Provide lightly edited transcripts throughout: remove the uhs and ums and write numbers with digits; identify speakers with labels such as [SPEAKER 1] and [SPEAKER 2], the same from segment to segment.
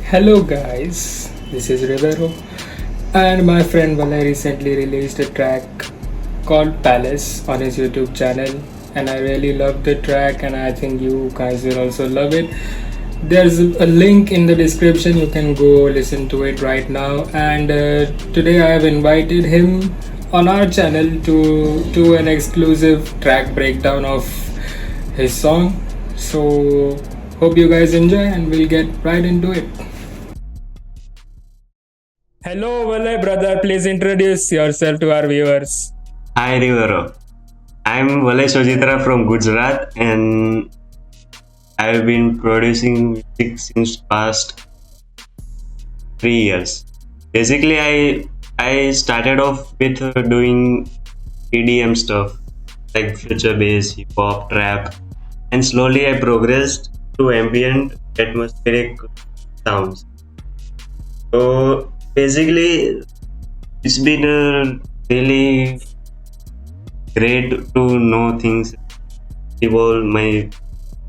[SPEAKER 1] Hello guys, this is Revero and my friend Valay recently released a track called Palace on his YouTube channel and I really love the track and I think you guys will also love it. There's a link in the description, you can go listen to it right now and today I have invited him on our channel to do an exclusive track breakdown of his song. So hope you guys enjoy and we'll get right into it. Hello, Valay brother. Please introduce yourself to our viewers.
[SPEAKER 2] Hi Revero. I'm Valay from Gujarat and I've been producing music since past 3 years. Basically, I started off with doing EDM stuff like future bass, hip hop, trap, and slowly I progressed to ambient atmospheric sounds. So basically, it's been a really great to know things evolve my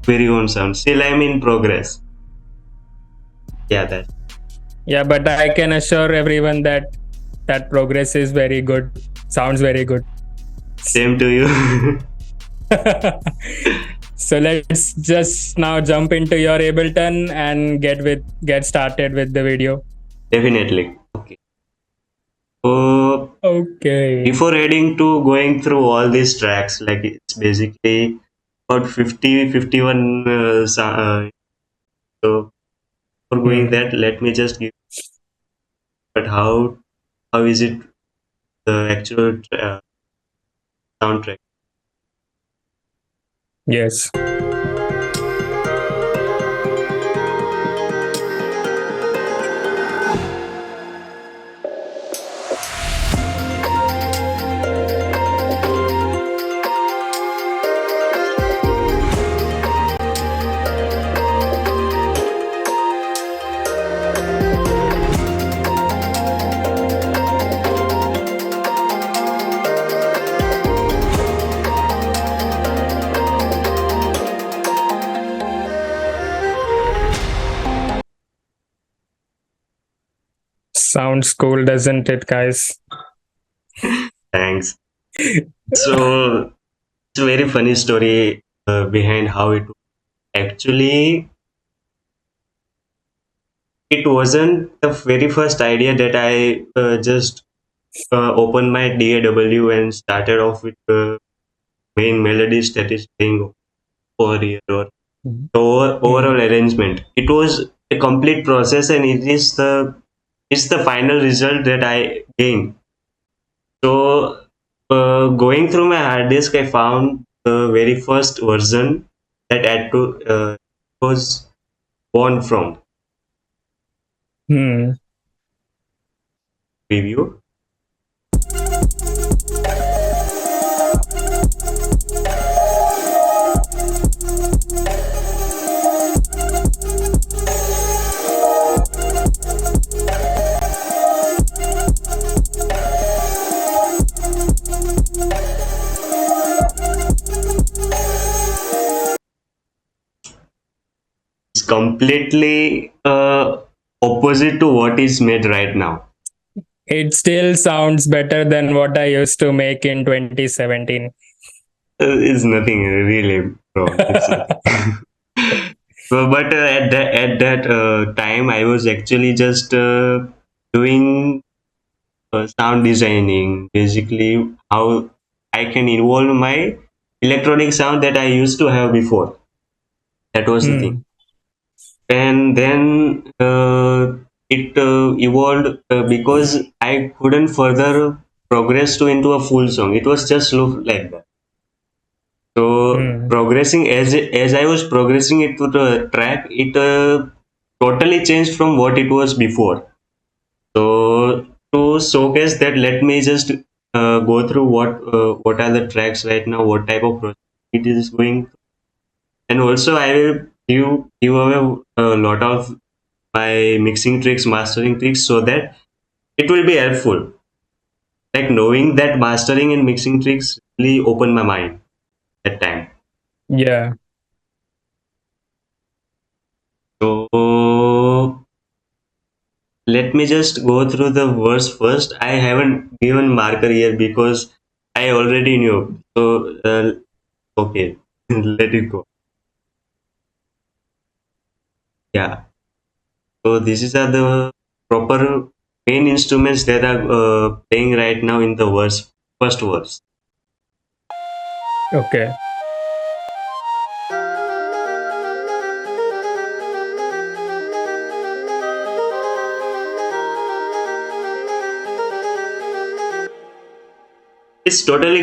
[SPEAKER 2] very own sound. Still, I'm in progress. Yeah, that.
[SPEAKER 1] Yeah, but I can assure everyone that that progress is very good. Sounds very good.
[SPEAKER 2] Same to you.
[SPEAKER 1] So let's just now jump into your Ableton and get started with the video.
[SPEAKER 2] Definitely. Okay. So
[SPEAKER 1] Okay.
[SPEAKER 2] before heading to going through all these tracks, like it's basically about 50, 51. So for going that, let me just give. But how is it the actual soundtrack?
[SPEAKER 1] Yes. Sounds cool, doesn't it, guys?
[SPEAKER 2] Thanks. So it's a very funny story behind how it actually. It wasn't the very first idea that I just opened my DAW and started off with the main melodies that is playing over here or the overall arrangement. It was a complete process and it's the final result that I gained. So going through my hard disk, I found the very first version that had to was born from
[SPEAKER 1] Hmm.
[SPEAKER 2] preview. It's completely opposite to what is made right now.
[SPEAKER 1] It still sounds better than what I used to make in 2017.
[SPEAKER 2] It's nothing really wrong. It's nothing. But at that time, I was actually just doing sound designing, basically how I can evolve my electronic sound that I used to have before. That was the thing. And then it evolved because I couldn't further progress to into a full song. It was just look like that. So progressing as I was progressing it to the track, it totally changed from what it was before. So to showcase that, let me just go through what are the tracks right now, what type of process it is going, and also I will give away a lot of my mixing tricks, mastering tricks, so that it will be helpful. Like knowing that mastering and mixing tricks really opened my mind at time.
[SPEAKER 1] Yeah.
[SPEAKER 2] So let me just go through the verse first. I haven't given marker here because I already knew. So, okay, let it go. Yeah. So this is are the proper main instruments that are playing right now in the verse, first verse.
[SPEAKER 1] Okay.
[SPEAKER 2] It's totally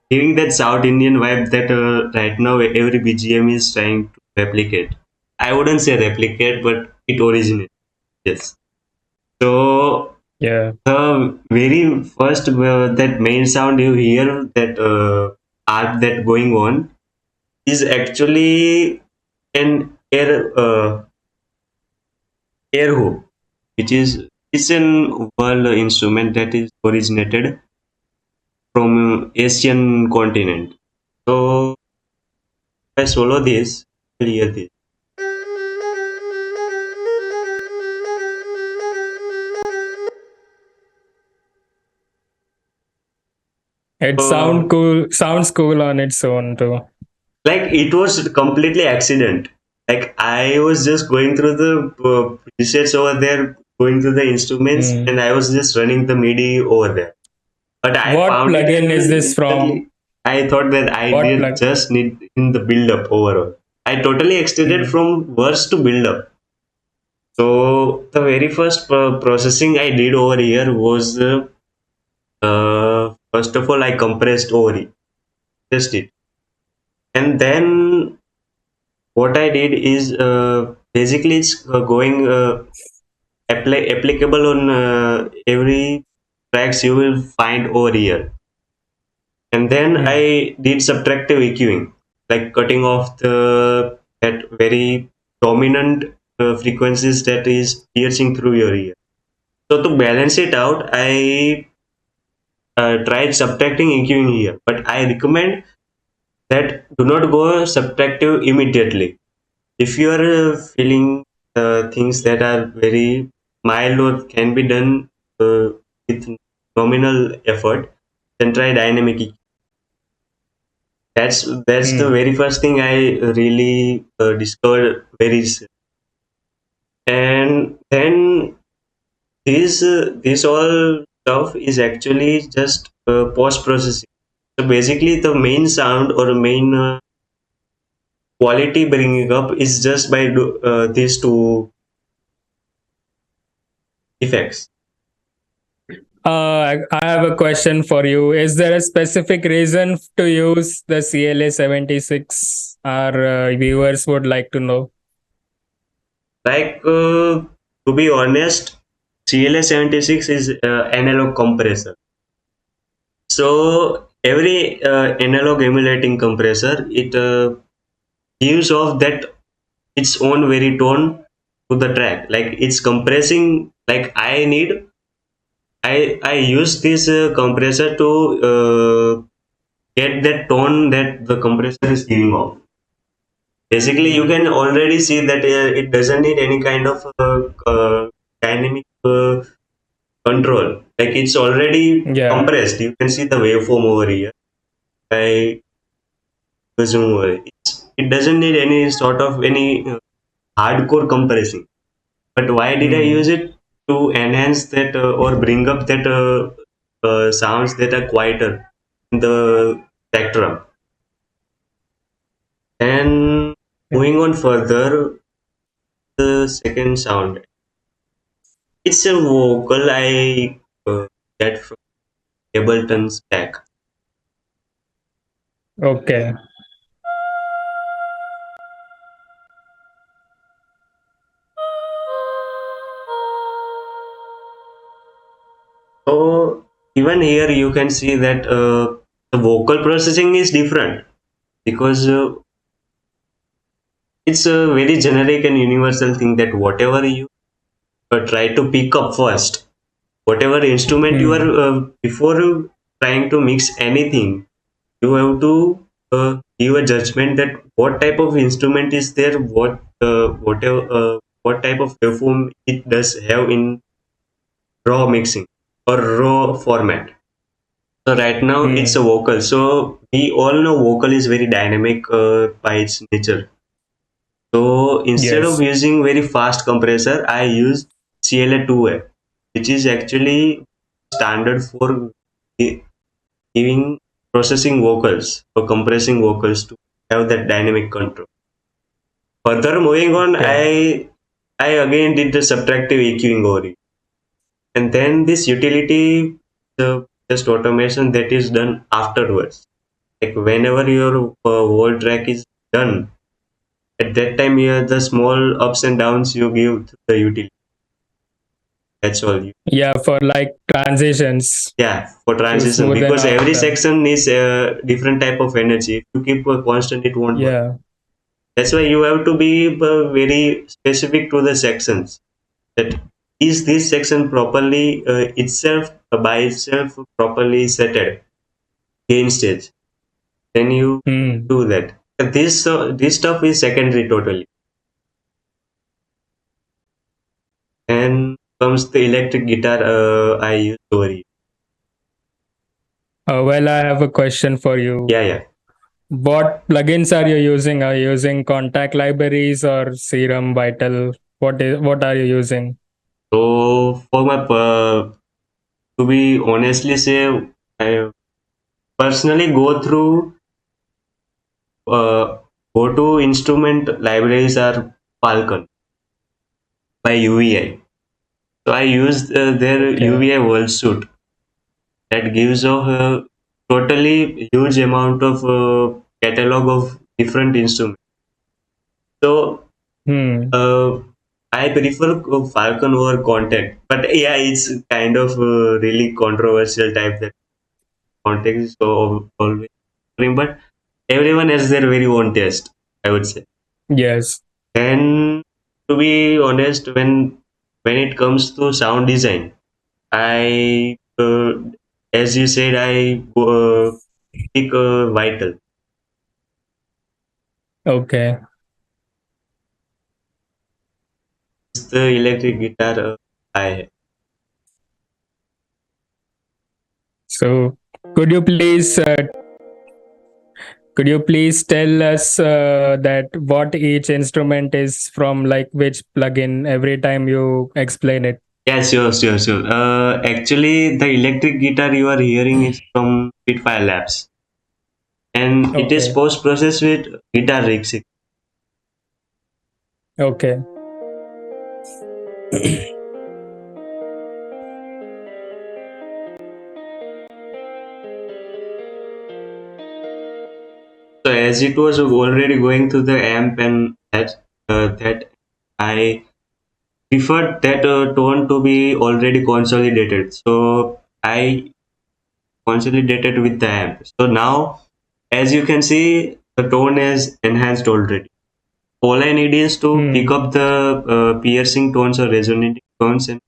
[SPEAKER 2] giving that South Indian vibe that right now every BGM is trying to replicate. I wouldn't say replicate, but it originates. Yes. So
[SPEAKER 1] Yeah.
[SPEAKER 2] the very first that main sound you hear, that arc that going on, is actually an air hoop, which is it's an world instrument that is originated from Asian continent. So if I solo this, you'll hear this.
[SPEAKER 1] It
[SPEAKER 2] So
[SPEAKER 1] sounds cool on its own too.
[SPEAKER 2] like it was completely accident. Like I was just going through the presets over there, going through the instruments,
[SPEAKER 1] Hmm.
[SPEAKER 2] and I was just running the MIDI over there. But I
[SPEAKER 1] What
[SPEAKER 2] found it
[SPEAKER 1] plugin
[SPEAKER 2] and
[SPEAKER 1] is this from?
[SPEAKER 2] instantly I thought that I
[SPEAKER 1] What
[SPEAKER 2] did
[SPEAKER 1] plug?
[SPEAKER 2] just need in the build up overall. I totally extended
[SPEAKER 1] Hmm.
[SPEAKER 2] from verse to build up. So the very first processing I did over here was first of all I compressed over it, just it, and then what I did is basically it's going applicable on every tracks you will find over here. And then
[SPEAKER 1] Hmm.
[SPEAKER 2] I did subtractive EQing, like cutting off the that very dominant frequencies that is piercing through your ear. So to balance it out, I tried subtracting EQing here, but I recommend that do not go subtractive immediately. If you are feeling things that are very mild or can be done with nominal effort, then try dynamic EQ. That's the
[SPEAKER 1] Hmm.
[SPEAKER 2] very first thing I really discovered very and then this all stuff is actually just post processing. So basically, the main sound or main quality bringing up is just by these two effects.
[SPEAKER 1] I have a question for you. Is there a specific reason to use the CLA 76? Our viewers would like to know.
[SPEAKER 2] Like to be honest, CLS 76 is analog compressor. So every analog emulating compressor, it gives off that its own very tone to the track. Like it's compressing. Like I use this compressor to get that tone that the compressor is giving off. Basically, you can already see that it doesn't need any kind of dynamic control. Like it's already
[SPEAKER 1] Yeah.
[SPEAKER 2] compressed. You can see the waveform over here. I zoom over. It doesn't need any sort of any hardcore compressing. But why did I
[SPEAKER 1] Hmm.
[SPEAKER 2] use it? To enhance that or bring up that sounds that are quieter in the spectrum. And moving on further, the second sound. It's a vocal I get from Ableton's stack.
[SPEAKER 1] Okay.
[SPEAKER 2] So even here you can see that the vocal processing is different because it's a very generic and universal thing that whatever you try to pick up first, whatever instrument you are
[SPEAKER 1] Hmm.
[SPEAKER 2] before trying to mix anything, you have to give a judgment that what type of instrument is there, what type of waveform it does have in raw mixing or raw format. So right now it's a
[SPEAKER 1] Hmm.
[SPEAKER 2] vocal. So we all know vocal is very dynamic by its nature. So instead of
[SPEAKER 1] Yes.
[SPEAKER 2] using very fast compressor, I used CLA2A, which is actually standard for giving processing vocals or compressing vocals to have that dynamic control. Further moving on,
[SPEAKER 1] Okay.
[SPEAKER 2] I again did the subtractive EQing over it. And then this utility, the just automation that is done afterwards. Like whenever your whole track is done, at that time you have the small ups and downs you give to the utility. That's all.
[SPEAKER 1] Yeah, for like transitions
[SPEAKER 2] Yeah, for
[SPEAKER 1] to
[SPEAKER 2] transition,
[SPEAKER 1] smoothen
[SPEAKER 2] because
[SPEAKER 1] out
[SPEAKER 2] every
[SPEAKER 1] them.
[SPEAKER 2] section is a different type of energy. If you keep a constant, it won't work.
[SPEAKER 1] Yeah.
[SPEAKER 2] That's why you have to be very specific to the sections. That is this section properly itself by itself properly setted gain stage. Then you
[SPEAKER 1] Hmm.
[SPEAKER 2] do that. This stuff is secondary totally. And comes the electric guitar I use over here.
[SPEAKER 1] Well, I have a question for you.
[SPEAKER 2] Yeah, yeah.
[SPEAKER 1] What plugins are you using? Are you using contact libraries or Serum, Vital? What are you using?
[SPEAKER 2] So for my to be honestly say, I personally uh, go to instrument libraries are Falcon by UVI. So I use their
[SPEAKER 1] Okay.
[SPEAKER 2] UVI World Suite that gives a totally huge amount of catalog of different instruments. So
[SPEAKER 1] Hmm.
[SPEAKER 2] uh, I prefer Falcon over Contact, but yeah, it's kind of really controversial type that Contact is so always, but everyone has their very own taste, I would say.
[SPEAKER 1] Yes.
[SPEAKER 2] And to be honest, when it comes to sound design, I as you said, I pick Vital.
[SPEAKER 1] Okay.
[SPEAKER 2] It's the electric guitar I
[SPEAKER 1] So, could you please tell us that what each instrument is from, like which plugin every time you explain it?
[SPEAKER 2] Yeah, sure, sure, sure. Actually, the electric guitar you are hearing is from Spitfire Labs, and it is
[SPEAKER 1] Okay.
[SPEAKER 2] post processed with guitar rigs.
[SPEAKER 1] Okay.
[SPEAKER 2] So as it was already going through the amp and that I preferred that tone to be already consolidated. So I consolidated with the amp. So now, as you can see, the tone is enhanced already. All I need is to pick
[SPEAKER 1] Hmm.
[SPEAKER 2] up the piercing tones or resonating tones and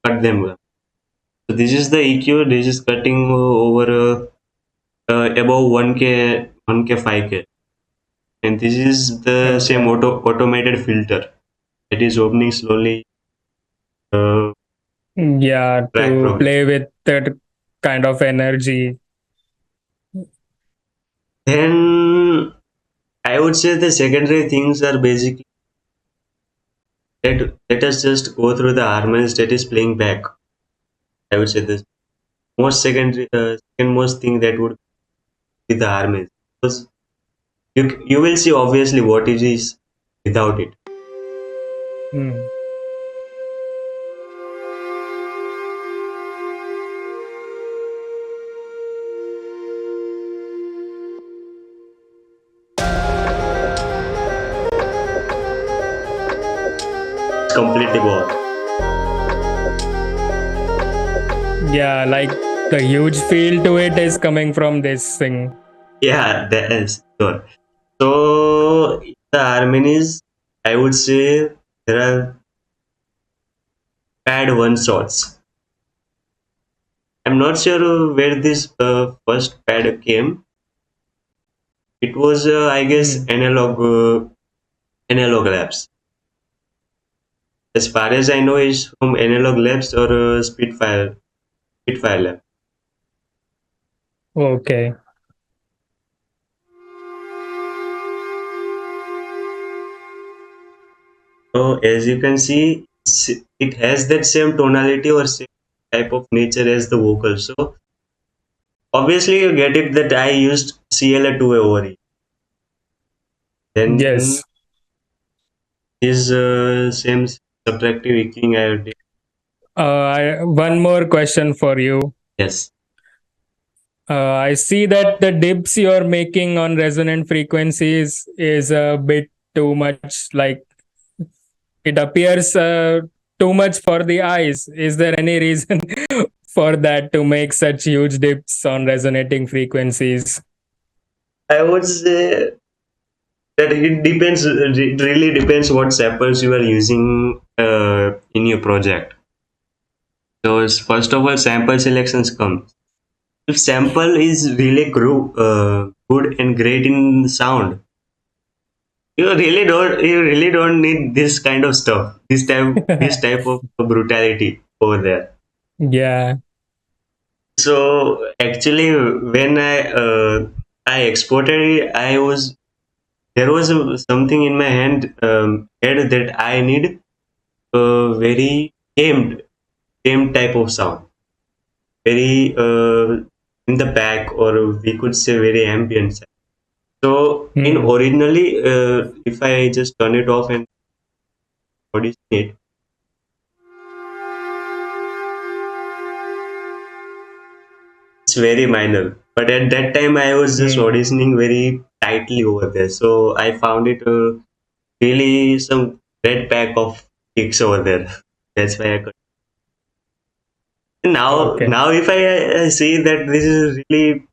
[SPEAKER 2] cut them. So this is the EQ. This is cutting over above 1k, 1k, 5k, and this is the same
[SPEAKER 1] Okay.
[SPEAKER 2] automated filter that is opening slowly uh,
[SPEAKER 1] Yeah,
[SPEAKER 2] track
[SPEAKER 1] to
[SPEAKER 2] progress.
[SPEAKER 1] play with that kind of energy.
[SPEAKER 2] Then I would say the secondary things are basically let us just go through the harmonies that is playing back. I would say the most second most thing that would be the harmonies, because you will see obviously what it is without it.
[SPEAKER 1] Hmm.
[SPEAKER 2] It's completely gone.
[SPEAKER 1] Yeah, like the huge feel to it is coming from this thing.
[SPEAKER 2] Yeah, that is sure. So the harmonies, I would say there are pad one sorts. I'm not sure where this first pad came. It was, I guess,
[SPEAKER 1] Hmm.
[SPEAKER 2] analog labs. as far as I know, is from Analog Labs or Spitfire Lab.
[SPEAKER 1] Okay.
[SPEAKER 2] So as you can see, it has that same tonality or same type of nature as the vocal. So obviously you get it that I used CLA2 over here. Then
[SPEAKER 1] Yes.
[SPEAKER 2] is same subtractive EQing I did.
[SPEAKER 1] One more question for you.
[SPEAKER 2] Yes.
[SPEAKER 1] I see that the dips you're making on resonant frequencies is a bit too much. Like it appears too much for the eyes. Is there any reason for that to make such huge dips on resonating frequencies?
[SPEAKER 2] I would say that it depends. It really depends what samples you are using in your project. So first of all, sample selections come. If sample is really good and great in sound, you really don't need this kind of stuff. This type of brutality over there.
[SPEAKER 1] Yeah.
[SPEAKER 2] So actually, when I exported it, there was something in my head that I need a very tamed type of sound, very in the back, or we could say very ambient sound. So in
[SPEAKER 1] Hmm.
[SPEAKER 2] originally, if I just turn it off and audition it, it's very minor. But at that time, I was just
[SPEAKER 1] Hmm.
[SPEAKER 2] auditioning very tightly over there. So I found it really some red pack of kicks over there. That's why I could.
[SPEAKER 1] Okay.
[SPEAKER 2] Now if I see that this is really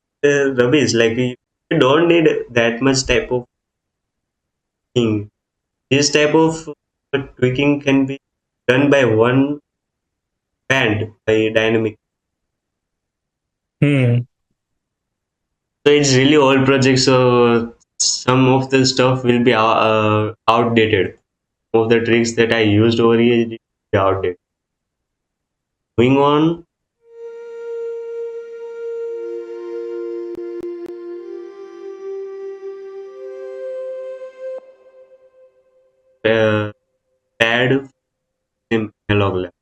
[SPEAKER 2] rubbish, like you don't need that much type of thing. This type of tweaking can be done by one band by dynamic.
[SPEAKER 1] Hmm.
[SPEAKER 2] So it's really old project. So some of the stuff will be outdated. Some of the tricks that I used over here will be outdated. Moving on, uh, pad in analog lab.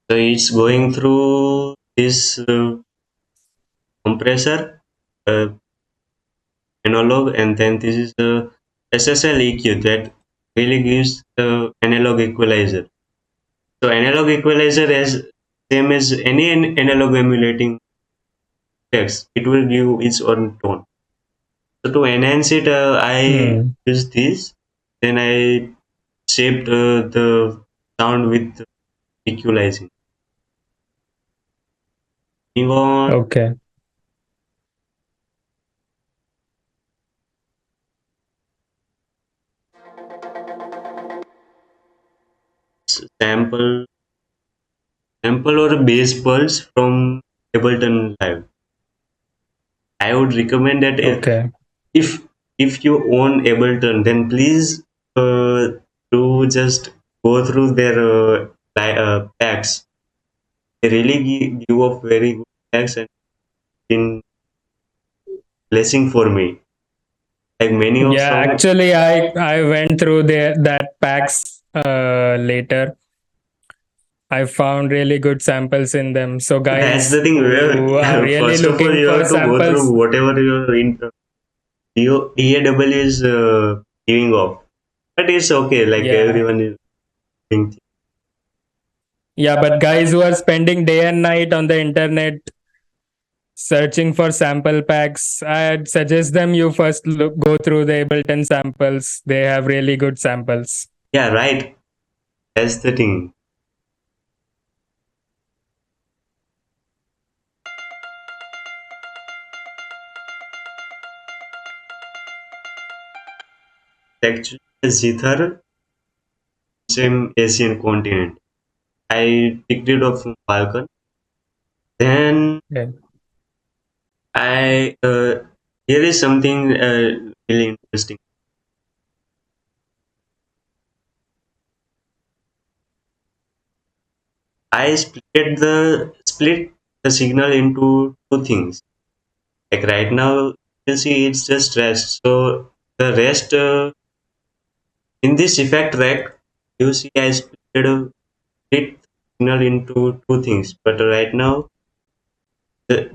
[SPEAKER 2] So it's going through this compressor, uh, analog, and then this is the SSL EQ that really gives the analog equalizer. So analog equalizer is same as any analog emulating text. It will give its own tone. So to enhance it, I
[SPEAKER 1] Hmm.
[SPEAKER 2] use this. Then I shaped the sound with equalizing. Moving on,
[SPEAKER 1] Okay.
[SPEAKER 2] sample sample or bass pulse from Ableton Live. I would recommend that
[SPEAKER 1] Okay.
[SPEAKER 2] if if you own Ableton, then please do just go through their packs. They really give up very good packs and been blessing for me. Like many of
[SPEAKER 1] Yeah,
[SPEAKER 2] song,
[SPEAKER 1] actually, I went through that packs later. I found really good samples in them. So
[SPEAKER 2] that's the
[SPEAKER 1] guys
[SPEAKER 2] thing.
[SPEAKER 1] who are really
[SPEAKER 2] First of all,
[SPEAKER 1] looking
[SPEAKER 2] you
[SPEAKER 1] for
[SPEAKER 2] have to go through
[SPEAKER 1] samples,
[SPEAKER 2] whatever your DAW is giving off. But it's okay. Like
[SPEAKER 1] yeah.
[SPEAKER 2] everyone is doing.
[SPEAKER 1] Yeah, but guys who are spending day and night on the internet searching for sample packs, I'd suggest them you first go through the Ableton samples. They have really good samples.
[SPEAKER 2] Yeah, right. That's the thing. Actually, Zithar, same Asian continent. I picked it up from Falcon. Then
[SPEAKER 1] Yeah.
[SPEAKER 2] I here is something really interesting. I split the signal into two things. Like right now, you see it's just rest. So the rest in this effect track, you see I split signal into two things. But right now,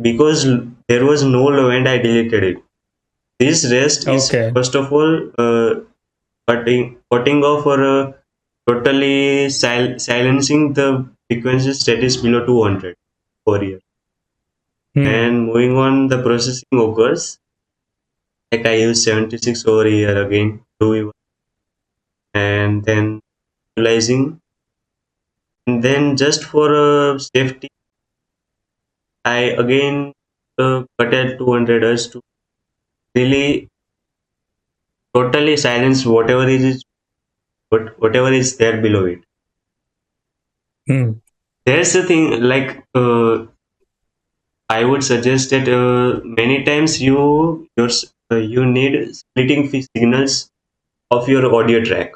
[SPEAKER 2] because there was no low end, I deleted it. This rest is
[SPEAKER 1] Okay.
[SPEAKER 2] first of all cutting off or totally silencing the frequencies that is below 200 per year.
[SPEAKER 1] Hmm.
[SPEAKER 2] And moving on, the processing occurs. Like I use 76 over here again, and then analyzing. And then just for safety, I again cut at 200 Hz to really totally silence whatever is there below it.
[SPEAKER 1] Hmm.
[SPEAKER 2] There's the thing, like I would suggest that many times you need splitting signals of your audio track.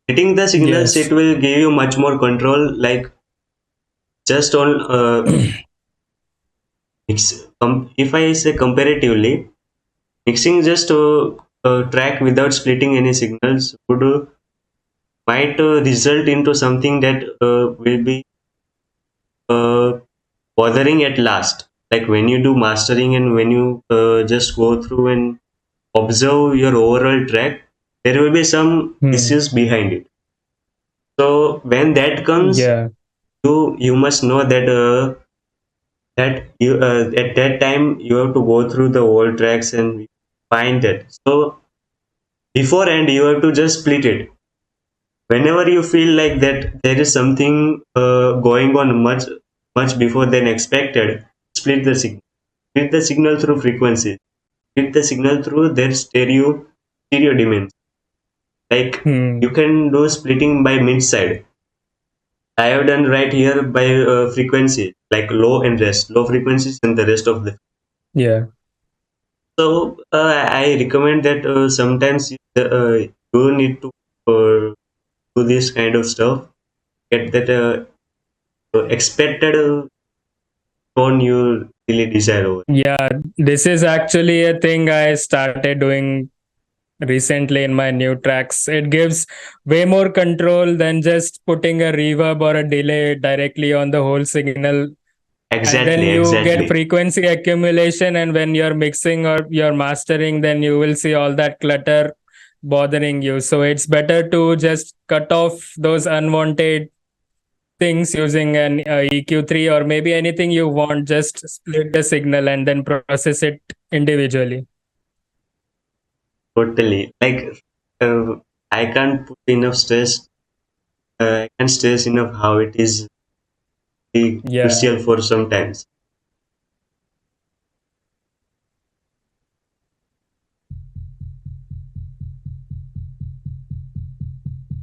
[SPEAKER 2] Splitting the signals, it
[SPEAKER 1] Yes.
[SPEAKER 2] will give you much more control. Like just on if I say comparatively, mixing just a track without splitting any signals would might result into something that will be uh, bothering at last. Like when you do mastering and when you just go through and observe your overall track, there will be some
[SPEAKER 1] Hmm.
[SPEAKER 2] issues behind it. So when that comes,
[SPEAKER 1] Yeah.
[SPEAKER 2] you must know that you at that time you have to go through the old tracks and find that. So beforehand, you have to just split it. Whenever you feel like that there is something going on much before than expected, split the signal. Split the signal through frequencies. Split the signal through their stereo dimensions. Like
[SPEAKER 1] Hmm.
[SPEAKER 2] you can do splitting by mid side. I have done right here by frequency, like low and rest, low frequencies and the rest of the.
[SPEAKER 1] Yeah.
[SPEAKER 2] So I recommend that sometimes you need to do this kind of stuff, get that expected tone you really desire over.
[SPEAKER 1] Yeah. This is actually a thing I started doing recently in my new tracks. It gives way more control than just putting a reverb or a delay directly on the whole signal. And then
[SPEAKER 2] Exactly,
[SPEAKER 1] you get
[SPEAKER 2] exactly.
[SPEAKER 1] frequency accumulation, and when you're mixing or you're mastering, then you will see all that clutter bothering you. So it's better to just cut off those unwanted things using an EQ3 or maybe anything you want. Just split the signal and then process it individually.
[SPEAKER 2] Totally. Like uh, I can't put enough stress. I can't stress enough how it is really
[SPEAKER 1] Yeah.
[SPEAKER 2] crucial for sometimes.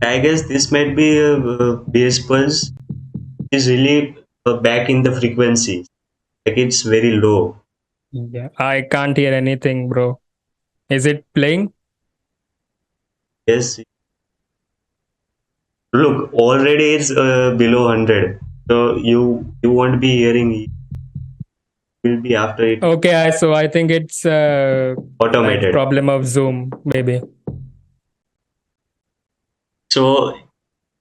[SPEAKER 2] I guess this might be bass pulse is really back in the frequency. Like it's very low.
[SPEAKER 1] Yeah. I can't hear anything, bro. Is it playing?
[SPEAKER 2] Yes. Look, already it's below 100. So you won't be hearing it. Will be after it
[SPEAKER 1] Okay, so I think it's like
[SPEAKER 2] automated.
[SPEAKER 1] problem of Zoom, maybe.
[SPEAKER 2] So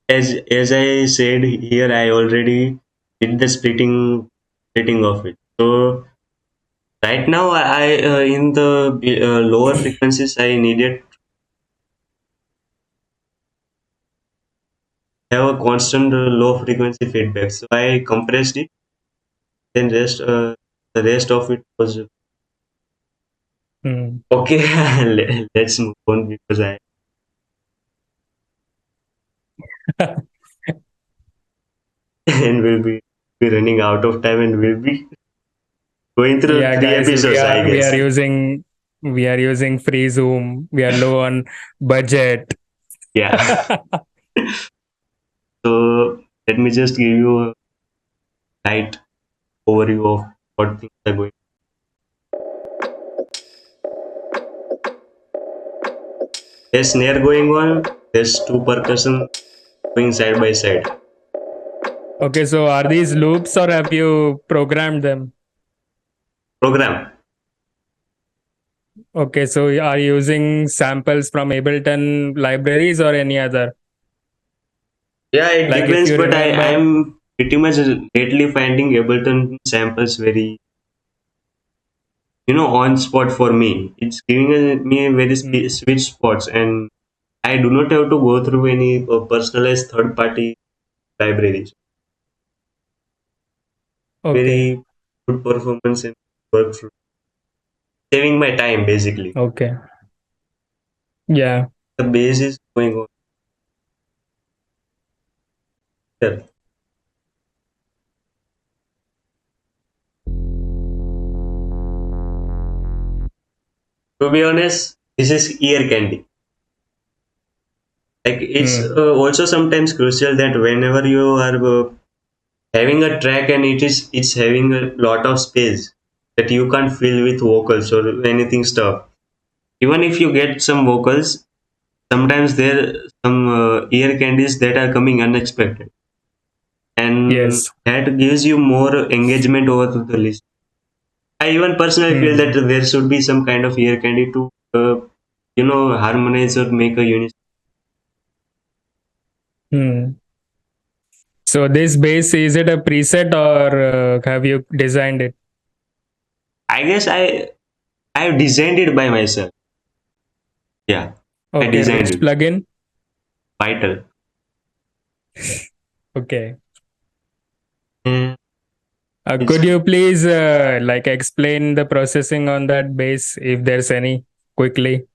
[SPEAKER 2] as I said here, I already did the splitting of it. So right now, I in the lower frequencies, I needed have a constant low frequency feedback. So I compressed it. Then the rest of it was
[SPEAKER 1] Hmm.
[SPEAKER 2] okay. Let's move on because I and will be running out of time and we'll be going through
[SPEAKER 1] Yeah,
[SPEAKER 2] three
[SPEAKER 1] guys,
[SPEAKER 2] episodes, I guess.
[SPEAKER 1] we are using free Zoom. We are low on budget.
[SPEAKER 2] Yeah. So let me just give you a light overview of what things are going. There's snare going on. There's two percussion going side by side.
[SPEAKER 1] Okay, so are these loops or have you programmed them?
[SPEAKER 2] Program.
[SPEAKER 1] Okay, so are you using samples from Ableton libraries or any other?
[SPEAKER 2] Yeah, it
[SPEAKER 1] Like if
[SPEAKER 2] depends,
[SPEAKER 1] you
[SPEAKER 2] but
[SPEAKER 1] remember,
[SPEAKER 2] I'm pretty much lately finding Ableton samples very, on spot for me. It's giving me very
[SPEAKER 1] hmm,
[SPEAKER 2] sweet spots, and I do not have to go through any personalized third party libraries.
[SPEAKER 1] okay,
[SPEAKER 2] Very good performance and workflow, saving my time basically.
[SPEAKER 1] okay, yeah,
[SPEAKER 2] The base is going on here. To be honest, this is ear candy. Like it's
[SPEAKER 1] hmm,
[SPEAKER 2] also sometimes crucial that whenever you are having a track and it's having a lot of space that you can't fill with vocals or anything stuff. Even if you get some vocals, sometimes there are some ear candies that are coming unexpected, and
[SPEAKER 1] yes,
[SPEAKER 2] that gives you more engagement over to the list. I even personally feel that
[SPEAKER 1] hmm,
[SPEAKER 2] there should be some kind of ear candy to harmonize or make a unit.
[SPEAKER 1] hmm. So this bass, is it a preset or have you designed it?
[SPEAKER 2] I guess I've designed it by myself. Yeah, I
[SPEAKER 1] Okay,
[SPEAKER 2] designed
[SPEAKER 1] which
[SPEAKER 2] it.
[SPEAKER 1] plugin?
[SPEAKER 2] Vital.
[SPEAKER 1] Okay.
[SPEAKER 2] And it's
[SPEAKER 1] Could you please like explain the processing on that bass if there's any quickly?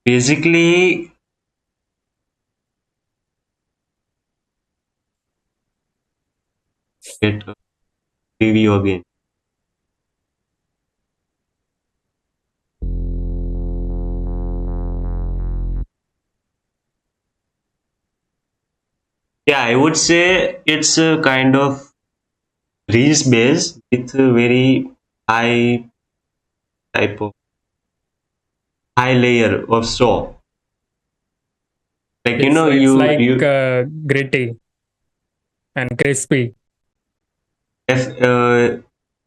[SPEAKER 2] basically get a preview again. Yeah, I would say it's a kind of reels base with a very high type of high layer of straw. Like
[SPEAKER 1] It's like
[SPEAKER 2] you
[SPEAKER 1] gritty and crispy.
[SPEAKER 2] F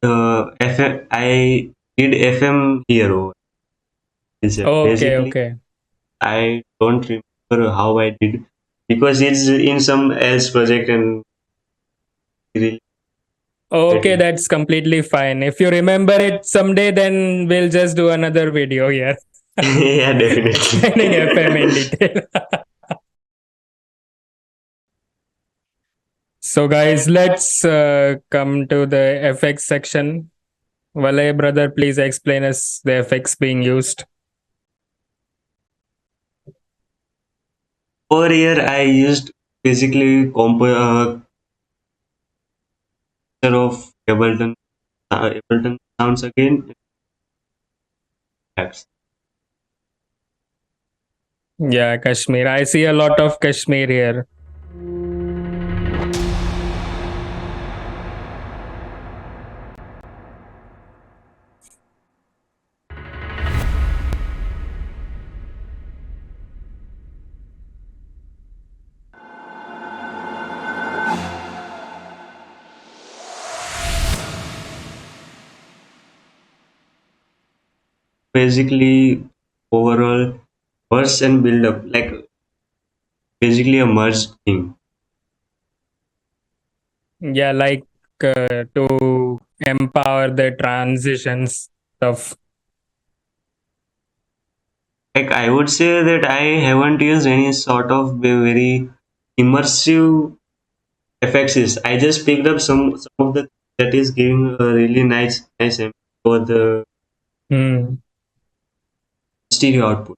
[SPEAKER 2] FM I did FM hero.
[SPEAKER 1] Okay,
[SPEAKER 2] Basically
[SPEAKER 1] okay.
[SPEAKER 2] I don't remember how I did because it's in some else project and really
[SPEAKER 1] Okay,
[SPEAKER 2] getting
[SPEAKER 1] that's completely fine. If you remember it someday, then we'll just do another video here
[SPEAKER 2] yeah,
[SPEAKER 1] explaining FM in
[SPEAKER 2] definitely.
[SPEAKER 1] detail. So, guys, let's come to the FX section. Valay, brother, please explain us the FX being used.
[SPEAKER 2] Over here I used basically of Ableton sounds again. Tracks.
[SPEAKER 1] Yeah, Kashmir. I see a lot of Kashmir here.
[SPEAKER 2] Basically overall verse and build up like basically a merged thing.
[SPEAKER 1] Yeah, like to empower the transitions stuff.
[SPEAKER 2] Like I would say that I haven't used any sort of very immersive effects. I just picked up some of the that is giving a really nice for the
[SPEAKER 1] Hmm.
[SPEAKER 2] stereo output.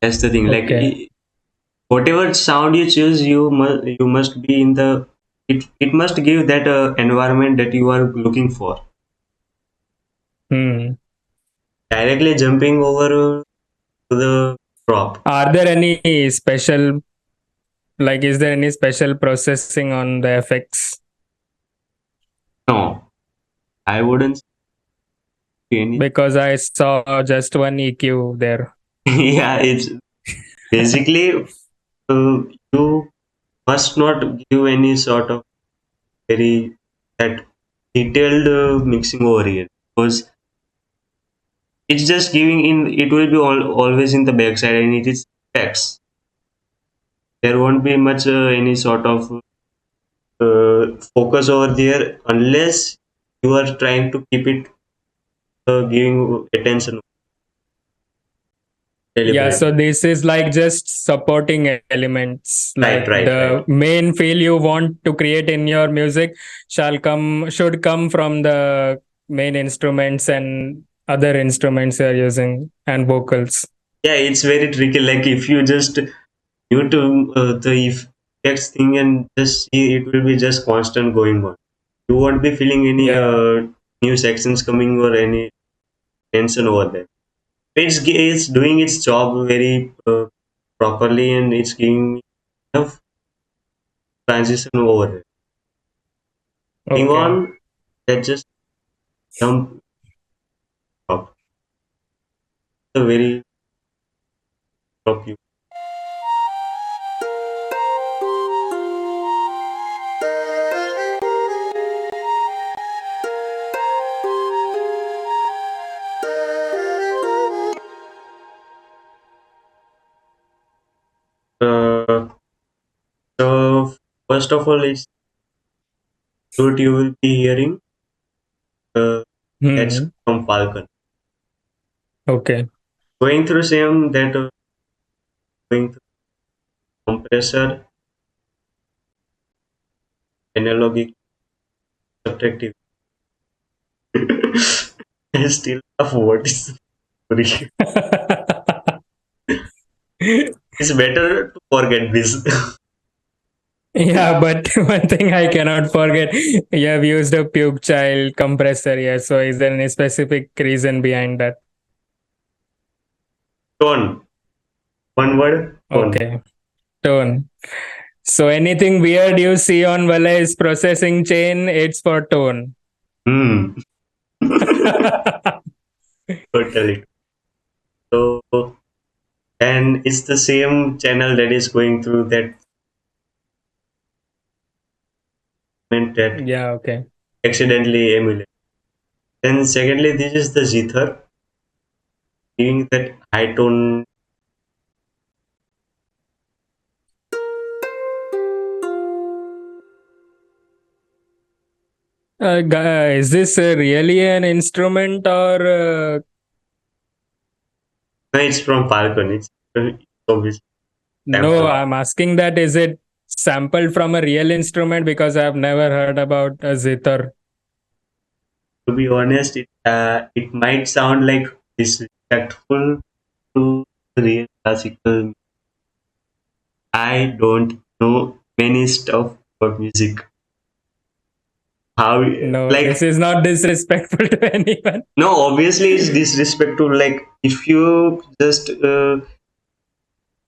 [SPEAKER 2] That's the thing. Like
[SPEAKER 1] Okay.
[SPEAKER 2] whatever sound you choose, you must be in the it must give that environment that you are looking for.
[SPEAKER 1] Hmm.
[SPEAKER 2] Directly jumping over to the prop.
[SPEAKER 1] Are there any special, like, is there any special processing on the FX?
[SPEAKER 2] No, I wouldn't say any.
[SPEAKER 1] Because I saw just one EQ there.
[SPEAKER 2] yeah, it's basically you must not give any sort of very that detailed mixing over here, because it's just giving in. It will be always in the backside, and it is text. There won't be much any sort of focus over there unless you are trying to keep it giving attention
[SPEAKER 1] Yeah, so
[SPEAKER 2] deliberately.
[SPEAKER 1] this is like just supporting elements,
[SPEAKER 2] Right,
[SPEAKER 1] like
[SPEAKER 2] right, right.
[SPEAKER 1] the main feel you want to create in your music should come from the main instruments and other instruments you're using and vocals.
[SPEAKER 2] Yeah, it's very tricky. Like if you just mute the effects thing and just see, it will be just constant going on. You won't be feeling any
[SPEAKER 1] Yeah,
[SPEAKER 2] new sections coming or any tension over there. It's doing its job very properly, and it's giving me enough transition over there. Hang
[SPEAKER 1] okay.
[SPEAKER 2] on, let's just jump up. The very top you. Uh, so first of all, it's what you will be hearing. Uh, that's
[SPEAKER 1] Hmm.
[SPEAKER 2] from Falcon.
[SPEAKER 1] Okay.
[SPEAKER 2] Going through same that going through compressor, analogue, subtractive. I still have what is sorry. It's better to forget this.
[SPEAKER 1] Yeah, but one thing I cannot forget, you have used a pube child compressor here. So is there any specific reason behind that?
[SPEAKER 2] Tone. One word. Tone.
[SPEAKER 1] Okay. Tone. So anything weird you see on Valay's processing chain, it's for tone.
[SPEAKER 2] Hmm. Totally. So and it's the same channel that is going through that meant that
[SPEAKER 1] Yeah, okay.
[SPEAKER 2] accidentally emulate. Then secondly, this is the zither giving that high tone.
[SPEAKER 1] Is this really an instrument or
[SPEAKER 2] No, it's from Falcon. It's obviously
[SPEAKER 1] no?
[SPEAKER 2] sample.
[SPEAKER 1] I'm asking that is it sampled from a real instrument because I've never heard about a zither.
[SPEAKER 2] To be honest, it might sound like disrespectful to the real classical. I don't know many stuff about music. How
[SPEAKER 1] No, this
[SPEAKER 2] like
[SPEAKER 1] is not disrespectful to anyone.
[SPEAKER 2] no, obviously it's disrespectful. Like if you just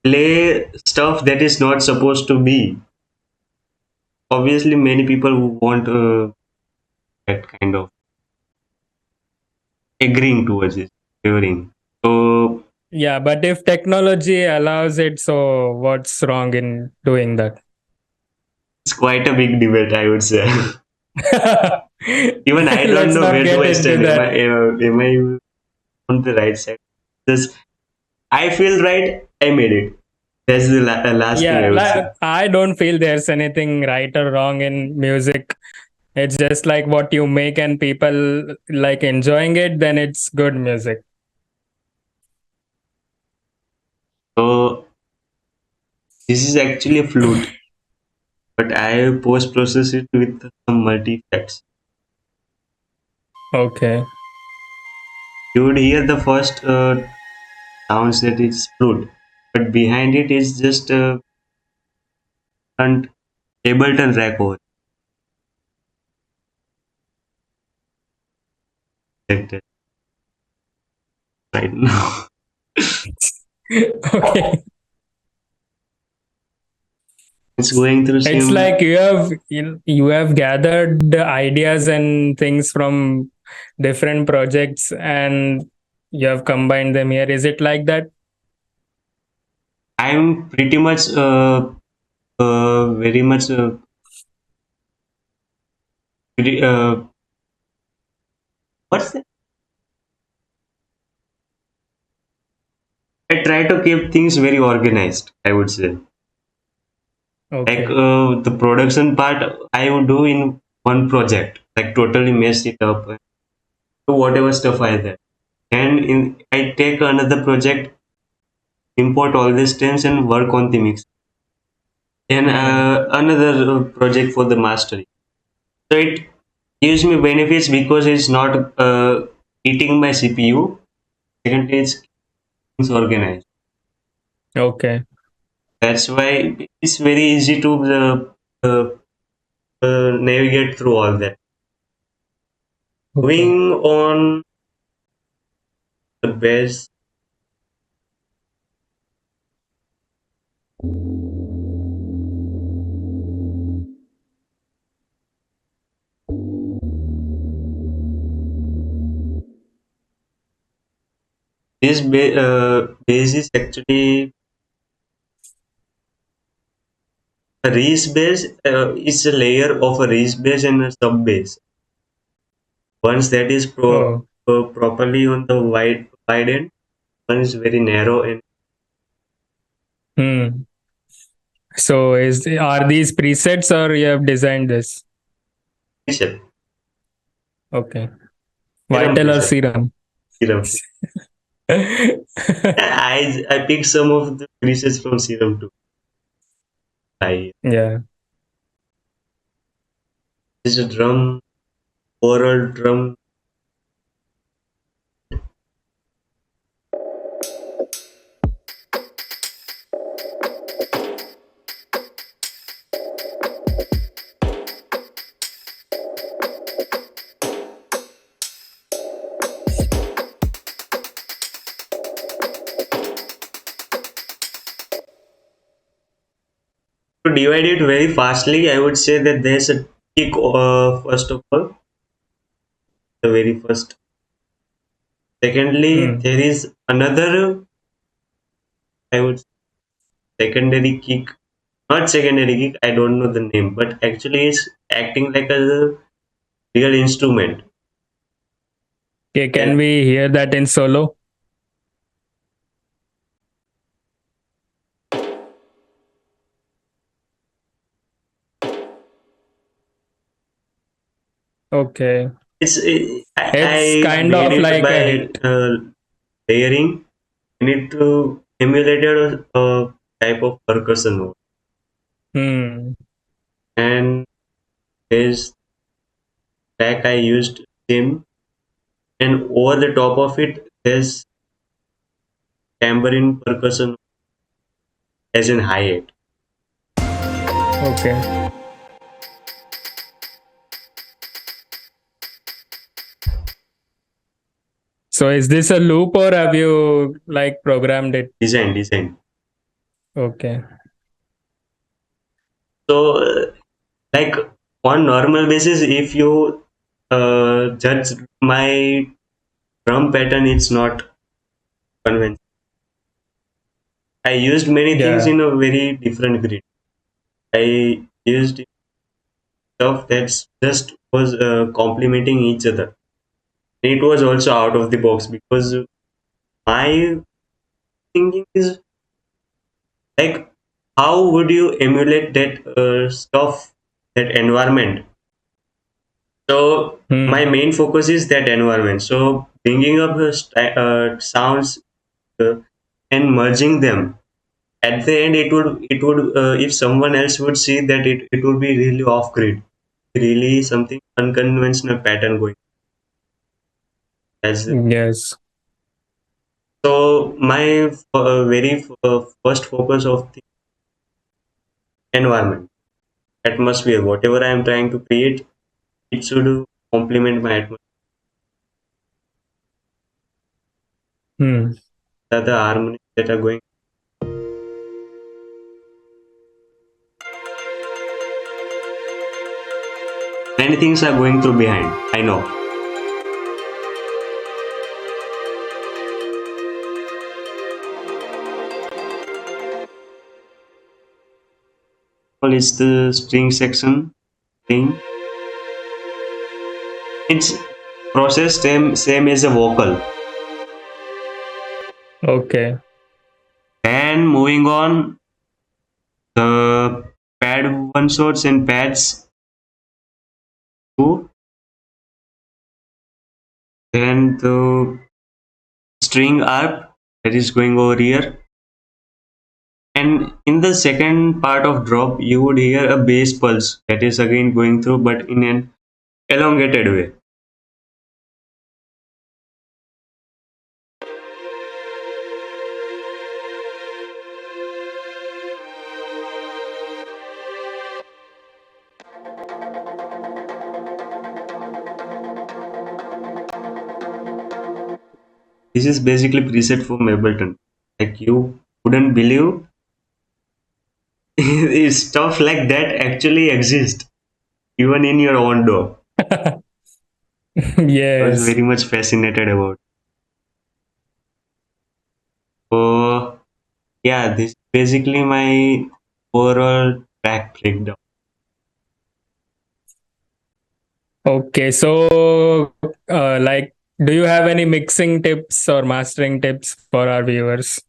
[SPEAKER 2] play stuff that is not supposed to be, obviously many people who want that kind of agreeing towards it, favoring. So
[SPEAKER 1] Yeah, but if technology allows it, so what's wrong in doing that?
[SPEAKER 2] it's quite a big debate, I would say. Even I don't
[SPEAKER 1] Let's
[SPEAKER 2] know
[SPEAKER 1] not
[SPEAKER 2] where do
[SPEAKER 1] get
[SPEAKER 2] I
[SPEAKER 1] into
[SPEAKER 2] stand.
[SPEAKER 1] that.
[SPEAKER 2] Am I on the right side? Just I feel right. I made it. That's the last thing
[SPEAKER 1] Yeah,
[SPEAKER 2] I would say.
[SPEAKER 1] like, I don't feel there's anything right or wrong in music. It's just like what you make and people like enjoying it, then it's good music.
[SPEAKER 2] So this is actually a flute, but I post process it with some multi effects.
[SPEAKER 1] Okay.
[SPEAKER 2] You would hear the first sounds that it's flute, but behind it is just a front Ableton rack over that right now.
[SPEAKER 1] Okay.
[SPEAKER 2] It's going through
[SPEAKER 1] It's
[SPEAKER 2] some.
[SPEAKER 1] like you have gathered the ideas and things from different projects and you have combined them here. Is it like that?
[SPEAKER 2] I'm pretty much very much pretty, what's that? I try to keep things very organized, I would say. Like
[SPEAKER 1] Okay.
[SPEAKER 2] the production part, I would do in one project, like totally mess it up, do whatever stuff I did. And I take another project, import all these stems and work on the mix. And
[SPEAKER 1] Hmm.
[SPEAKER 2] another project for the mastering. So it gives me benefits because it's not eating my CPU. Secondly, it's organized.
[SPEAKER 1] Okay.
[SPEAKER 2] That's why it's very easy to uh, navigate through all that.
[SPEAKER 1] Okay.
[SPEAKER 2] Going on the base, base is actually a res base. Is a layer of a res base and a sub base. Once that is
[SPEAKER 1] Oh.
[SPEAKER 2] properly on the wide end, one is very narrow and
[SPEAKER 1] Hmm. So are these presets or you have designed this?
[SPEAKER 2] preset,
[SPEAKER 1] Okay.
[SPEAKER 2] serum
[SPEAKER 1] Vital or
[SPEAKER 2] preset,
[SPEAKER 1] serum?
[SPEAKER 2] serum. I picked some of the presets from serum too. I
[SPEAKER 1] Yeah.
[SPEAKER 2] This is a drum, overall drum. To divide it very fastly, I would say that there's a kick first of all, the very first. Secondly,
[SPEAKER 1] Hmm.
[SPEAKER 2] there is another, I would say, secondary kick. Not secondary kick, I don't know the name, but actually it's acting like a real instrument.
[SPEAKER 1] Okay. Can
[SPEAKER 2] And
[SPEAKER 1] we hear that in solo? Okay. It's
[SPEAKER 2] I
[SPEAKER 1] kind
[SPEAKER 2] made
[SPEAKER 1] of
[SPEAKER 2] it
[SPEAKER 1] like
[SPEAKER 2] by
[SPEAKER 1] a hit.
[SPEAKER 2] layering. I need to emulate a type of percussion note.
[SPEAKER 1] Hmm.
[SPEAKER 2] And there's track I used him, and over the top of it there's tambourine percussion as in hi-hat.
[SPEAKER 1] Okay. So is this a loop or have you like programmed it?
[SPEAKER 2] Design.
[SPEAKER 1] Okay.
[SPEAKER 2] So like on normal basis, if you judge my drum pattern, it's not conventional. I used many things
[SPEAKER 1] Yeah.
[SPEAKER 2] in a very different grid. I used stuff that's just was complementing each other. It was also out of the box because my thinking is like, how would you emulate that stuff, that environment? So my
[SPEAKER 1] Hmm.
[SPEAKER 2] main focus is that environment. So bringing up the sounds uh, and merging them. At the end, it would if someone else would see that it would be really off grid, really something unconventional pattern going. That's the thing.
[SPEAKER 1] Yes.
[SPEAKER 2] So my very first focus of the environment, atmosphere, whatever I am trying to create, it should complement my atmosphere.
[SPEAKER 1] Hmm.
[SPEAKER 2] The harmonies that are going. Many things are going through behind. I know. all is the string section thing. It's process same as a vocal.
[SPEAKER 1] Okay.
[SPEAKER 2] And moving on, the pad one shots and pads two, then the string arp that is going over here. And in the second part of drop, you would hear a bass pulse that is again going through, but in an elongated way. This is basically preset from Ableton. Like you wouldn't believe stuff like that actually exists even in your own DAW. I was
[SPEAKER 1] Yes.
[SPEAKER 2] very much fascinated about. So yeah, this is basically my overall track breakdown.
[SPEAKER 1] Okay. So, like, do you have any mixing tips or mastering tips for our viewers?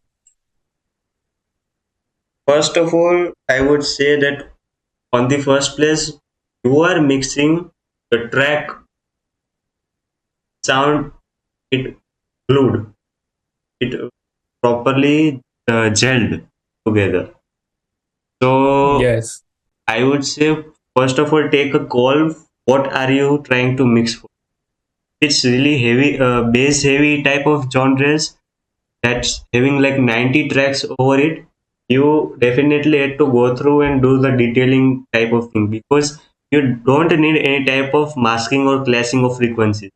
[SPEAKER 2] First of all, I would say that on the first place, you are mixing the track sound, it glued, it properly gelled together. So
[SPEAKER 1] Yes.
[SPEAKER 2] I would say first of all take a call. What are you trying to mix for? It's really heavy, bass heavy type of genres that's having like 90 tracks over it. You definitely had to go through and do the detailing type of thing because you don't need any type of masking or clashing of frequencies.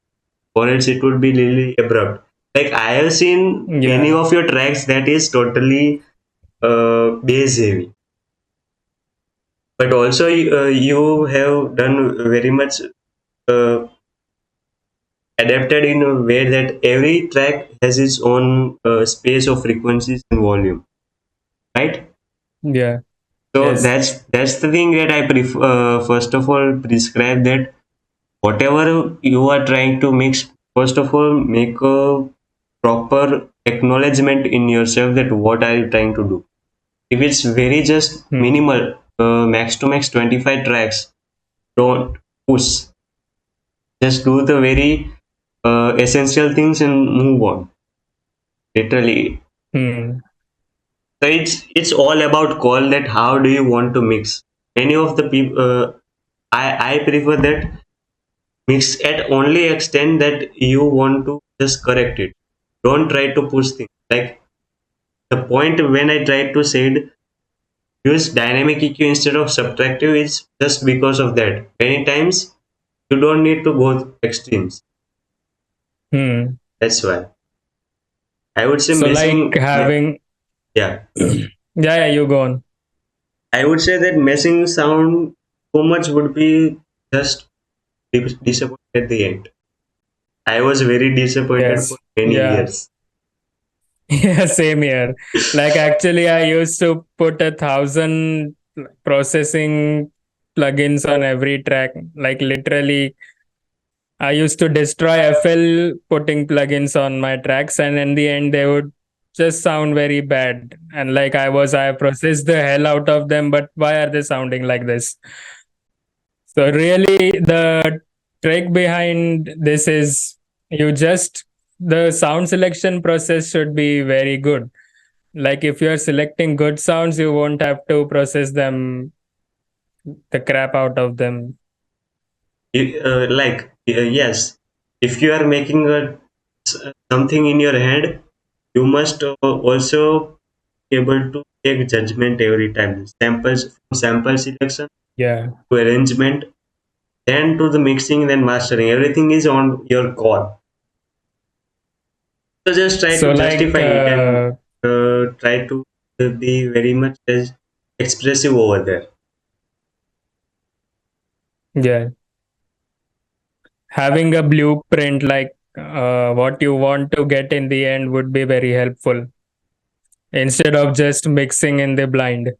[SPEAKER 2] For else it would be really abrupt. Like I have seen many
[SPEAKER 1] Yeah.
[SPEAKER 2] of your tracks that is totally bass heavy, but also you have done very much uh, adapted in a way that every track has its own space of frequencies and volume, right?
[SPEAKER 1] Yeah.
[SPEAKER 2] So
[SPEAKER 1] Yes.
[SPEAKER 2] that's the thing that I prefer. First of all, prescribe that whatever you are trying to mix, first of all, make a proper acknowledgement in yourself that what are you trying to do. If it's very just
[SPEAKER 1] Hmm.
[SPEAKER 2] minimal, max to max 25 tracks, don't push. Just do the very essential things and move on. Literally,
[SPEAKER 1] Hmm.
[SPEAKER 2] so it's all about call that how do you want to mix. Many of the people, I prefer that mix at only extent that you want to just correct it. Don't try to push things. Like the point when I tried to say it, use dynamic EQ instead of subtractive is just because of that. Many times you don't need to go extremes.
[SPEAKER 1] Hmm.
[SPEAKER 2] That's why I would say
[SPEAKER 1] So, like
[SPEAKER 2] messing.
[SPEAKER 1] having,
[SPEAKER 2] Yeah,
[SPEAKER 1] yeah, yeah, you go on.
[SPEAKER 2] I would say that messing sound so much would be just disappointed at the end. I was very disappointed for
[SPEAKER 1] Yes.
[SPEAKER 2] many
[SPEAKER 1] Yeah.
[SPEAKER 2] years.
[SPEAKER 1] Yeah, same here. Like actually, I used to put 1,000 processing plugins on every track. Like literally, I used to destroy FL putting plugins on my tracks, and in the end, they would just sound very bad. And like I processed the hell out of them, but why are they sounding like this? So really, the trick behind this is you just the sound selection process should be very good. Like if you are selecting good sounds, you won't have to process them the crap out of them.
[SPEAKER 2] Yes, if you are making something in your head, you must also be able to take judgment every time. Samples from sample selection
[SPEAKER 1] Yeah.
[SPEAKER 2] to arrangement, then to the mixing, then mastering. Everything is on your call. So just try
[SPEAKER 1] So
[SPEAKER 2] to
[SPEAKER 1] like
[SPEAKER 2] justify it and try to be very much as expressive over there.
[SPEAKER 1] yeah, having a blueprint like what you want to get in the end would be very helpful instead of just mixing in the blind.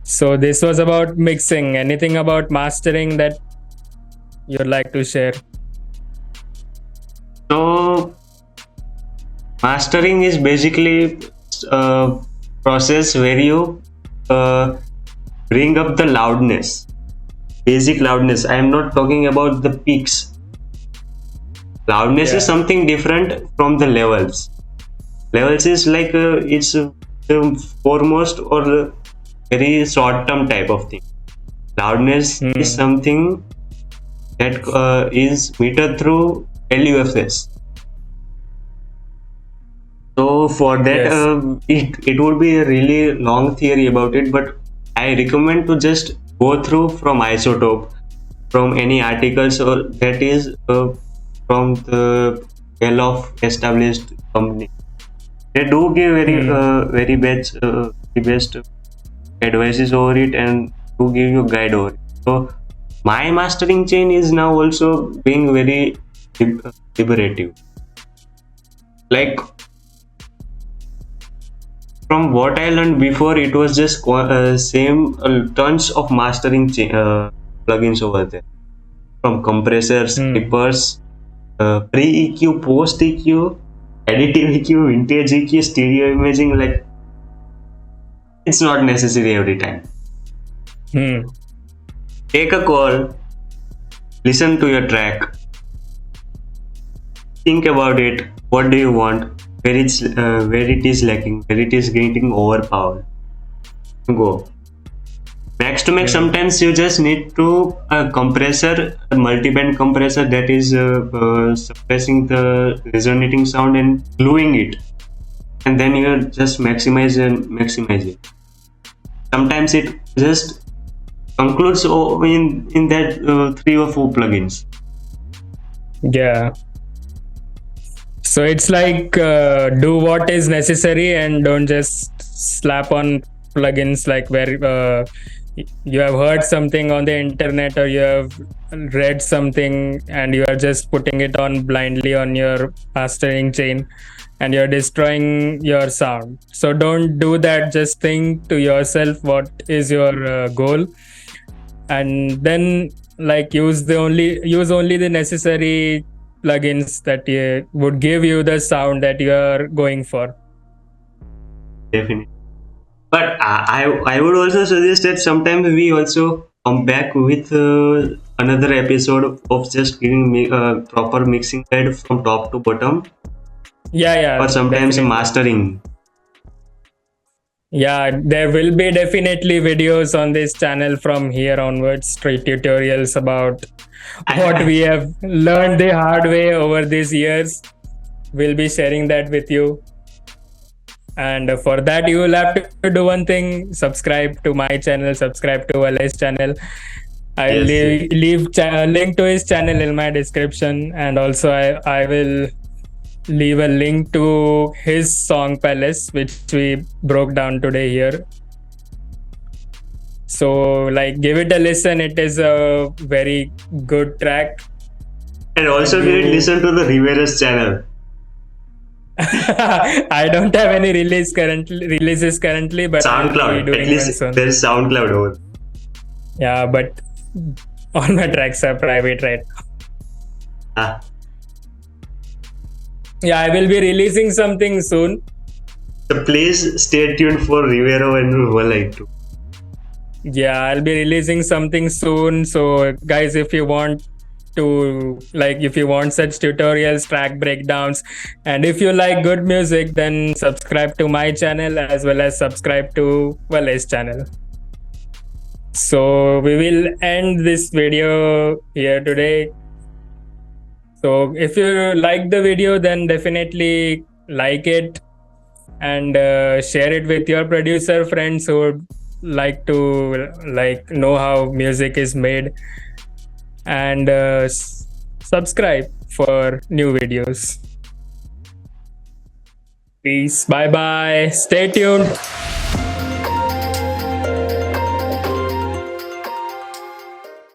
[SPEAKER 1] So this was about mixing. Anything about mastering that you'd like to share?
[SPEAKER 2] So mastering is basically a process where you uh, bring up the loudness, basic loudness. I am not talking about the peaks. Loudness is
[SPEAKER 1] Yeah.
[SPEAKER 2] something different from the levels. Levels is like it's the foremost or the very short term type of thing. Loudness is
[SPEAKER 1] Hmm.
[SPEAKER 2] something that is metered through LUFS. So for that,
[SPEAKER 1] Yes.
[SPEAKER 2] it would be a really long theory about it, but I recommend to just go through from isotope, from any articles or that is from the well of established company. They do give
[SPEAKER 1] Hmm.
[SPEAKER 2] very best advices over it and to give you guide over it. So my mastering chain is now also being very liberative. Like from what I learned before, it was just same tons of plugins over there, from compressors,
[SPEAKER 1] Hmm.
[SPEAKER 2] clippers, pre EQ, post EQ, additive EQ, vintage EQ, stereo imaging. Like it's not necessary every time.
[SPEAKER 1] Hmm.
[SPEAKER 2] Take a call, listen to your track, think about it. What do you want? Where it is lacking, where it is getting overpowered. Go. Max to max,
[SPEAKER 1] Hmm.
[SPEAKER 2] sometimes you just need to a compressor, a multi-band compressor that is suppressing the resonating sound and gluing it, and then you just maximize it. Sometimes it just concludes in that three or four plugins.
[SPEAKER 1] Yeah. So it's like do what is necessary and don't just slap on plugins like where you have heard something on the internet or you have read something and you are just putting it on blindly on your mastering chain and you're destroying your sound. So don't do that. Just think to yourself what is your goal, and then like use only the necessary plugins that would give you the sound that you are going for.
[SPEAKER 2] Definitely. But I would also suggest that sometimes we also come back with another episode of just giving me a proper mixing guide from top to bottom,
[SPEAKER 1] Yeah,
[SPEAKER 2] or
[SPEAKER 1] yeah,
[SPEAKER 2] sometimes
[SPEAKER 1] definitely.
[SPEAKER 2] mastering.
[SPEAKER 1] Yeah, there will be definitely videos on this channel from here onwards, straight tutorials about what
[SPEAKER 2] I,
[SPEAKER 1] we have learned the hard way over these years. We'll be sharing that with you. And for that, you will have to do one thing: subscribe to my channel, subscribe to Valay's channel. I'll
[SPEAKER 2] yes, yes.
[SPEAKER 1] leave link to his channel in my description, and also I will leave a link to his song Palace, which we broke down today here. So, like, give it a listen. It is a very good track,
[SPEAKER 2] And
[SPEAKER 1] and
[SPEAKER 2] also did
[SPEAKER 1] you.
[SPEAKER 2] listen to the Rivero's channel.
[SPEAKER 1] I don't have any releases currently, but I'll be
[SPEAKER 2] SoundCloud. At
[SPEAKER 1] doing one
[SPEAKER 2] least
[SPEAKER 1] soon.
[SPEAKER 2] there's SoundCloud over.
[SPEAKER 1] Yeah, but all my tracks are private right.
[SPEAKER 2] Ah,
[SPEAKER 1] Yeah, I will be releasing something soon.
[SPEAKER 2] so please stay tuned for Revero and Valay too.
[SPEAKER 1] Yeah, I'll be releasing something soon. So, guys, if you want if you want such tutorials, track breakdowns, and if you like good music, then subscribe to my channel as well as subscribe to Valay's channel. So, we will end this video here today. So, if you like the video, then definitely like it and share it with your producer friends who would like to know how music is made, and subscribe for new videos. Peace. Bye bye. Stay tuned.